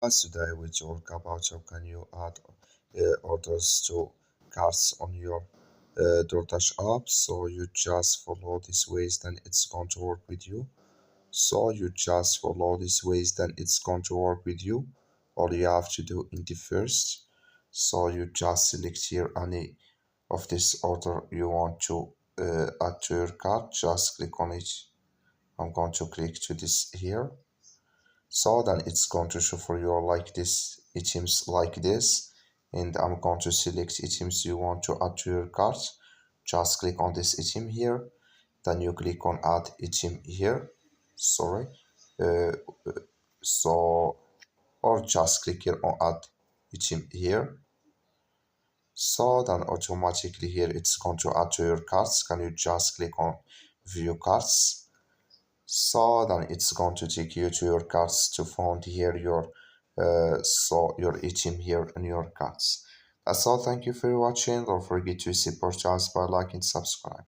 Today we talk about how can you add orders to carts on your DoorDash app. So you just follow these ways, then it's going to work with you. So you just follow these ways, then it's going to work with you. All you have to do in the first, so you just select here any of this order you want to add to your cart. Just click on it. I'm going to click to this here, so then it's going to show for you like this items like this, and I'm going to select items you want to add to your cart. Just click on this item here, then you click on add item here, sorry, uh, so or just click here on add item here. So then automatically here it's going to add to your carts. Can you just click on view carts? So then it's going to take you to your cards to find here your your item here in your cards. That's all. Thank you for watching. Don't forget to support us by liking, subscribe.